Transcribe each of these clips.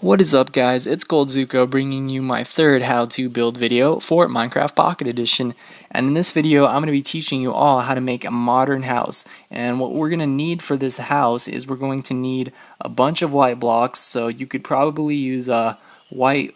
What is up, guys? It's Goldzuko bringing you my third how to build video for Minecraft Pocket Edition. And in this video I'm going to be teaching you all how to make a modern house. And what we're going to need for this house is we're going to need a bunch of white blocks. So you could probably use white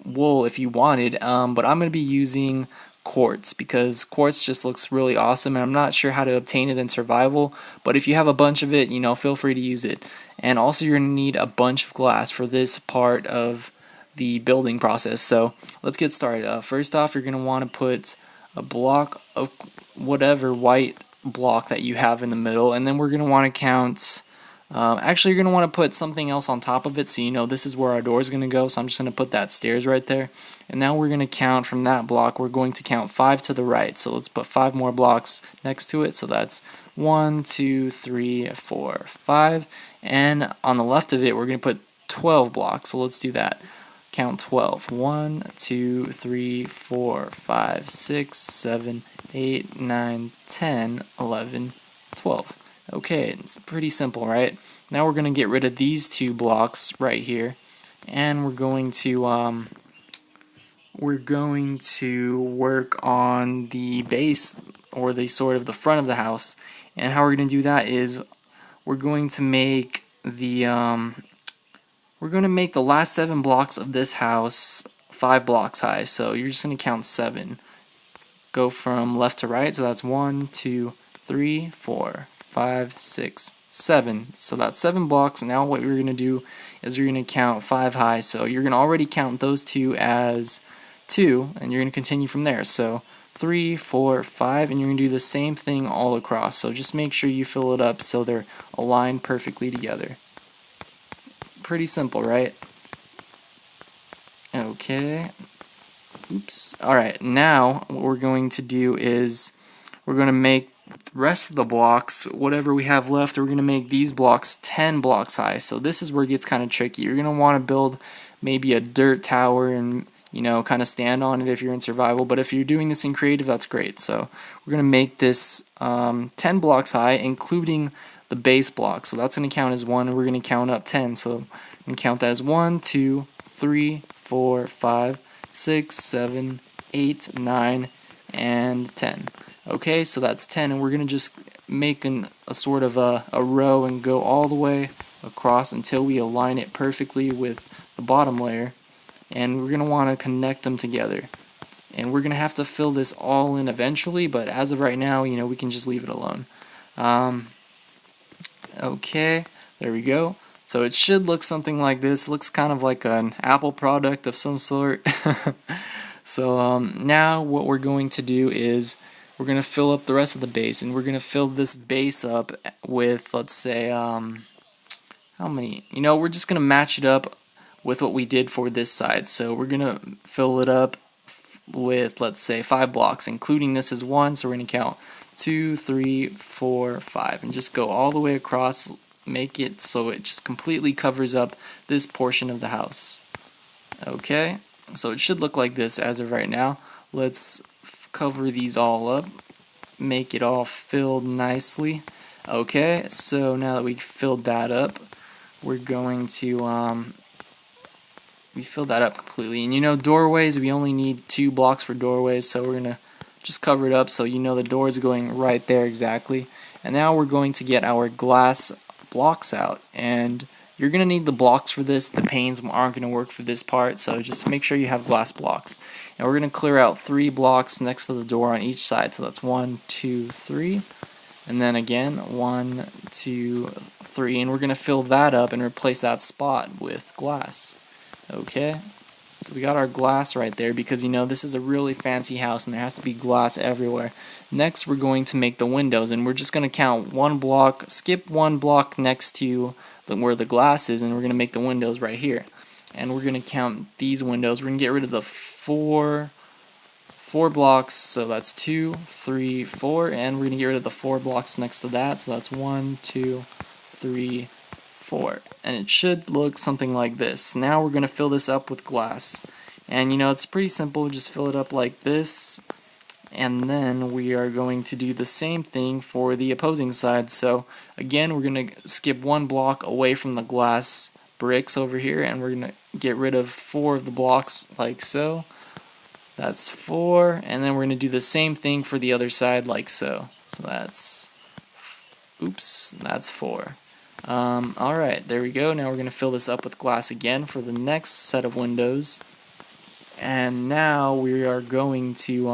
wool if you wanted, but I'm going to be using quartz because quartz just looks really awesome, and I'm not sure how to obtain it in survival, but if you have a bunch of it, feel free to use it. And also you're going to need a bunch of glass for this part of the building process. So let's get started. First off, you're going to want to put a block of whatever white block that you have in the middle, and then we're going to want to count. Actually, you're going to want to put something else on top of it so you know this is where our door is going to go. So I'm just going to put that stairs right there. And now we're going to count from that block. We're going to count 5 to the right. So let's put 5 more blocks next to it. So that's 1, 2, 3, 4, 5. And on the left of it, we're going to put 12 blocks. So let's do that. Count 12. 1, 2, 3, 4, 5, 6, 7, 8, 9, 10, 11, 12. Okay, it's pretty simple, right? Now we're going to get rid of these 2 blocks right here, and we're going to work on the base, or the sort of the front of the house. And how we're going to do that is we're going to make the last 7 blocks of this house 5 blocks high. So you're just going to count 7. Go from left to right, so that's 1, 2, 3, 4, 5, 6, 7. So that's 7 blocks. Now what we're going to do is you're going to count 5 high. So you're going to already count those 2 as 2, and you're going to continue from there. So 3, 4, 5, and you're going to do the same thing all across. So just make sure you fill it up so they're aligned perfectly together. Pretty simple, right? Okay. Oops. Alright, now what we're going to do is we're going to make the rest of the blocks, whatever we have left, we're going to make these blocks 10 blocks high. So this is where it gets kind of tricky. You're going to want to build maybe a dirt tower and, kind of stand on it if you're in survival. But if you're doing this in creative, that's great. So we're going to make this 10 blocks high, including the base block. So that's going to count as 1, and we're going to count up 10. So we're going to count that as 1, 2, 3, 4, 5, 6, 7, 8, 9, and 10. Okay, so that's 10, and we're going to just make a sort of a row and go all the way across until we align it perfectly with the bottom layer. And we're going to want to connect them together. And we're going to have to fill this all in eventually, but as of right now, we can just leave it alone. Okay, there we go. So it should look something like this. It looks kind of like an Apple product of some sort. So now what we're going to do is we're going to fill up the rest of the base, and we're going to fill this base up with, let's say, how many? We're just going to match it up with what we did for this side. So we're going to fill it up with, let's say, 5 blocks, including this is 1, so we're going to count 2, 3, 4, 5, and just go all the way across, make it so it just completely covers up this portion of the house. Okay, so it should look like this as of right now. Let's cover these all up, make it all filled nicely. Okay, so now that we filled that up, we're going to we filled that up completely. And doorways, we only need 2 blocks for doorways, so we're gonna just cover it up so the door is going right there exactly. And now we're going to get our glass blocks out, and you're going to need the blocks for this. The panes aren't going to work for this part, so just make sure you have glass blocks. And we're going to clear out 3 blocks next to the door on each side, so that's 1, 2, 3, and then again 1, 2, 3, and we're going to fill that up and replace that spot with glass. Okay, so we got our glass right there because this is a really fancy house and there has to be glass everywhere. Next we're going to make the windows, and we're just going to count 1 block, skip 1 block next to where the glass is, and we're going to make the windows right here. And we're going to count these windows. We're going to get rid of the 4 blocks, so that's 2, 3, 4, and we're going to get rid of the 4 blocks next to that, so that's 1, 2, 3, 4. And it should look something like this. Now we're going to fill this up with glass. And it's pretty simple, just fill it up like this. And then we are going to do the same thing for the opposing side. So again, we're going to skip 1 block away from the glass bricks over here, and we're going to get rid of 4 of the blocks like so. That's 4, and then we're going to do the same thing for the other side like so. So that's, oops, that's 4. Alright, there we go. Now we're going to fill this up with glass again for the next set of windows. And now we are going to,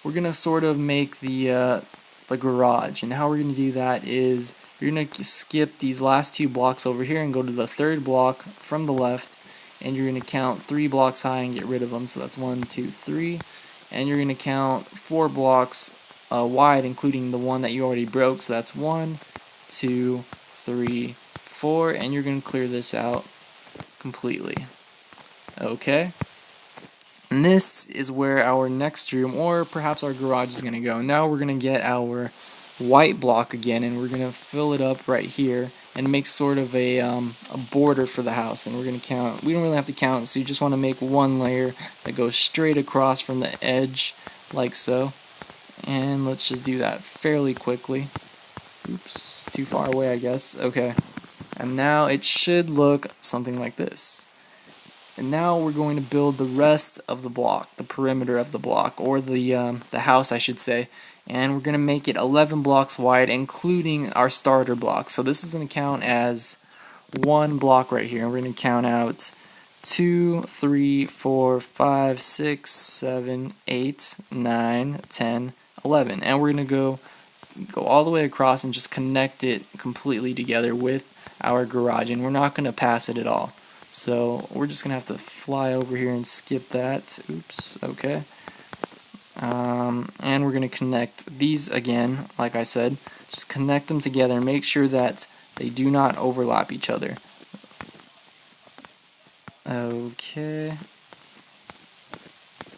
we're going to sort of make the garage. And how we're going to do that is you're going to skip these last 2 blocks over here and go to the 3rd block from the left, and you're going to count 3 blocks high and get rid of them. So that's 1, 2, 3. And you're going to count 4 blocks wide, including the one that you already broke. So that's 1, 2, 3, 4. And you're going to clear this out completely. Okay. And this is where our next room, or perhaps our garage, is going to go. Now we're going to get our white block again, and we're going to fill it up right here and make sort of a border for the house. And we're going to count, we don't really have to count, so you just want to make 1 layer that goes straight across from the edge like so. And let's just do that fairly quickly. Oops, too far away, I guess. Okay. And now it should look something like this. And now we're going to build the rest of the block, the perimeter of the block, or the house, I should say. And we're going to make it 11 blocks wide, including our starter block. So this is going to count as 1 block right here. And we're going to count out 2, 3, 4, 5, 6, 7, 8, 9, 10, 11. And we're going to go all the way across and just connect it completely together with our garage. And we're not going to pass it at all. So we're just going to have to fly over here and skip that. Oops, okay. And we're going to connect these again, like I said. Just connect them together and make sure that they do not overlap each other. Okay.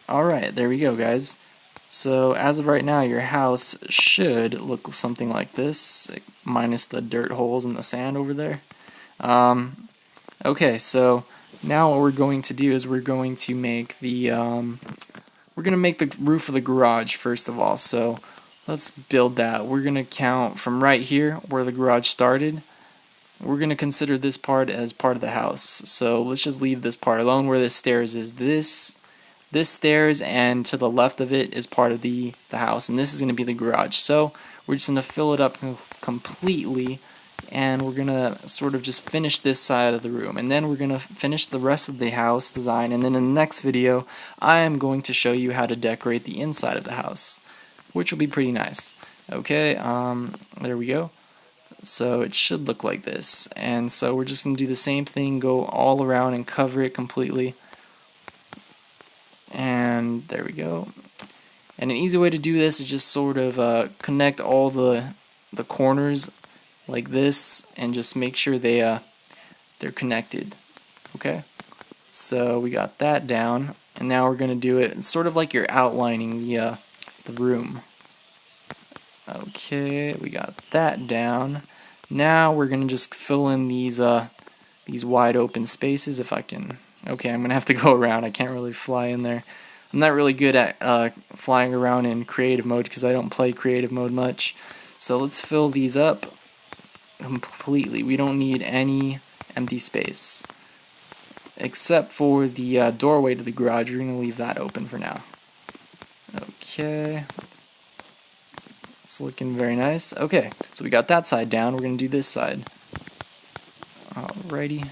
Alright, there we go, guys. So as of right now, your house should look something like this, minus the dirt holes and the sand over there. Okay, so now what we're going to do is we're going to make the roof of the garage first of all. So let's build that. We're going to count from right here where the garage started. We're going to consider this part as part of the house. So let's just leave this part alone. Where this stairs is, this stairs, and to the left of it is part of the house, and this is going to be the garage. So we're just going to fill it up completely, and we're going to sort of just finish this side of the room, and then we're going to finish the rest of the house design. And then in the next video I am going to show you how to decorate the inside of the house, which will be pretty nice. Okay, there we go. So it should look like this, and so we're just going to do the same thing, go all around and cover it completely. And there we go. And an easy way to do this is just sort of connect all the corners like this, and just make sure they're connected. Okay, so we got that down, and now we're going to do it. It's sort of like you're outlining the room. Okay, we got that down. Now we're going to just fill in these wide open spaces. If I can. Okay, I'm going to have to go around. I can't really fly in there. I'm not really good at flying around in creative mode because I don't play creative mode much. So let's fill these up completely. We don't need any empty space. Except for the doorway to the garage. We're going to leave that open for now. Okay. It's looking very nice. Okay, so we got that side down. We're going to do this side. Alrighty.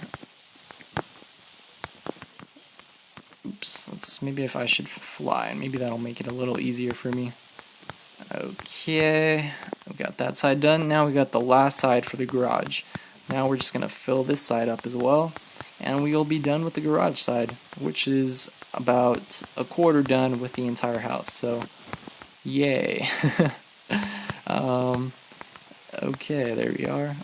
Oops, maybe if I should fly, maybe that'll make it a little easier for me. Okay, we got that side done. Now we got the last side for the garage. Now we're just going to fill this side up as well, and we'll be done with the garage side, which is about a quarter done with the entire house, so yay. Okay, there we are.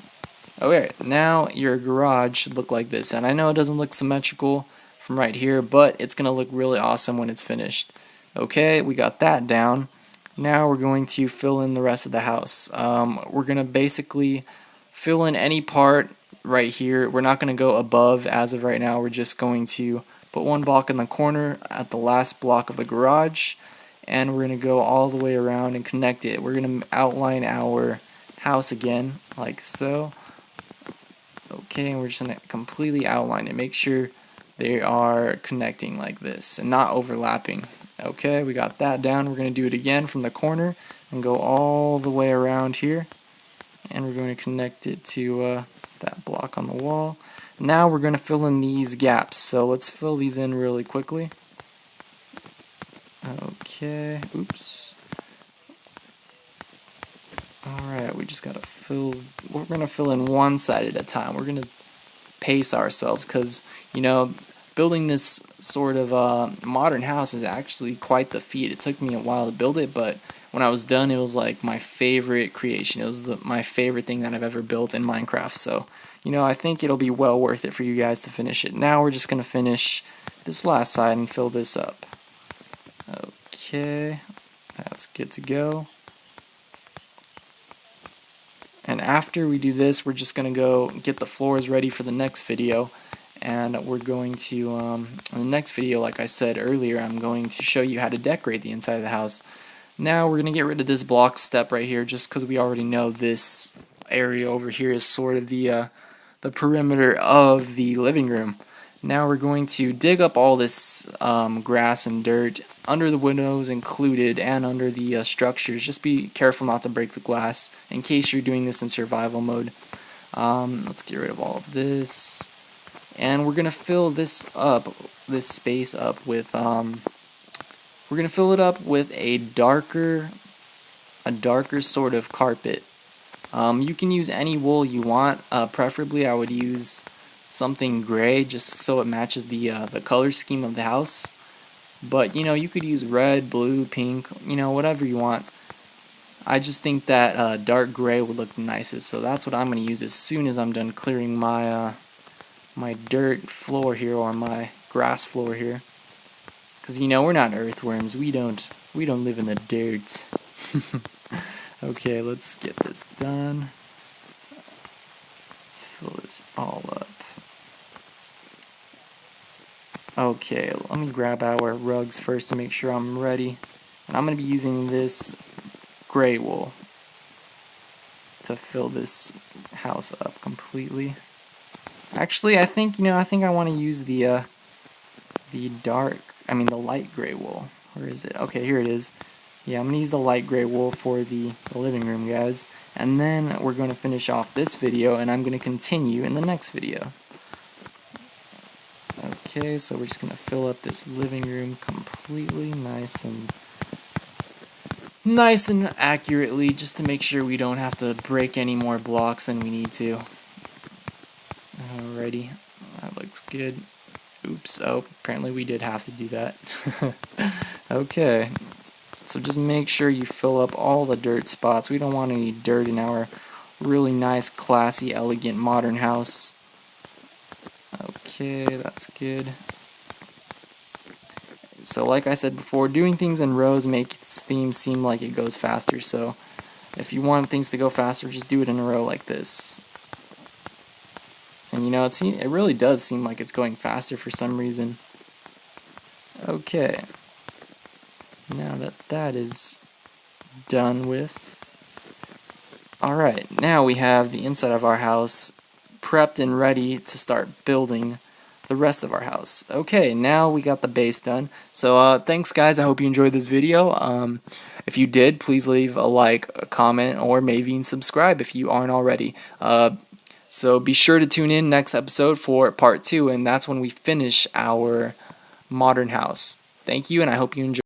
Okay, now your garage should look like this, and I know it doesn't look symmetrical from right here, but it's going to look really awesome when it's finished. Okay, we got that down. Now we're going to fill in the rest of the house. We're going to basically fill in any part right here. We're not going to go above as of right now. We're just going to put 1 block in the corner at the last block of the garage, and we're going to go all the way around and connect it. We're going to outline our house again, like so. Okay, and we're just going to completely outline it. Make sure they are connecting like this and not overlapping. Okay, we got that down. We're going to do it again from the corner and go all the way around here. And we're going to connect it to that block on the wall. Now we're going to fill in these gaps. So let's fill these in really quickly. Okay, oops. Alright, we just gotta we're gonna fill in one side at a time. We're gonna pace ourselves because, you know, building this sort of modern house is actually quite the feat. It took me a while to build it, but when I was done, it was like my favorite creation. It was my favorite thing that I've ever built in Minecraft. So, you know, I think it'll be well worth it for you guys to finish it. Now we're just gonna finish this last side and fill this up. Okay, that's good to go. And after we do this, we're just going to go get the floors ready for the next video. And we're going to, in the next video, like I said earlier, I'm going to show you how to decorate the inside of the house. Now we're going to get rid of this block step right here just because we already know this area over here is sort of the perimeter of the living room. Now we're going to dig up all this grass and dirt under the windows included and under the structures. Just be careful not to break the glass in case you're doing this in survival mode. Let's get rid of all of this. And we're going to fill this space up with, we're going to fill it up with a darker sort of carpet. You can use any wool you want. Preferably I would use something gray just so it matches the color scheme of the house. But, you know, you could use red, blue, pink, you know, whatever you want. I just think that dark gray would look the nicest, so that's what I'm going to use as soon as I'm done clearing my my dirt floor here, or my grass floor here. Because, you know, we're not earthworms. We don't live in the dirt. Okay, let's get this done. Let's fill this all up. Okay, let me grab our rugs first to make sure I'm ready. And I'm going to be using this gray wool to fill this house up completely. Actually, I think I want to use the light gray wool. Where is it? Okay, here it is. Yeah, I'm going to use the light gray wool for the living room, guys. And then we're going to finish off this video, and I'm going to continue in the next video. Okay, so we're just going to fill up this living room completely nice and accurately, just to make sure we don't have to break any more blocks than we need to. Alrighty, that looks good. Oops, oh, apparently we did have to do that. Okay, so just make sure you fill up all the dirt spots. We don't want any dirt in our really nice, classy, elegant, modern house. Okay, that's good. So like I said before, doing things in rows makes things seem like it goes faster, so if you want things to go faster, just do it in a row like this. And you know, it really does seem like it's going faster for some reason. Okay. Now that is done with. Alright, now we have the inside of our house prepped and ready to start building the rest of our house. Okay, now we got the base done. So thanks guys, I hope you enjoyed this video. If you did, please leave a like, a comment, or maybe even subscribe if you aren't already. So be sure to tune in next episode for part 2, and that's when we finish our modern house. Thank you, and I hope you enjoy.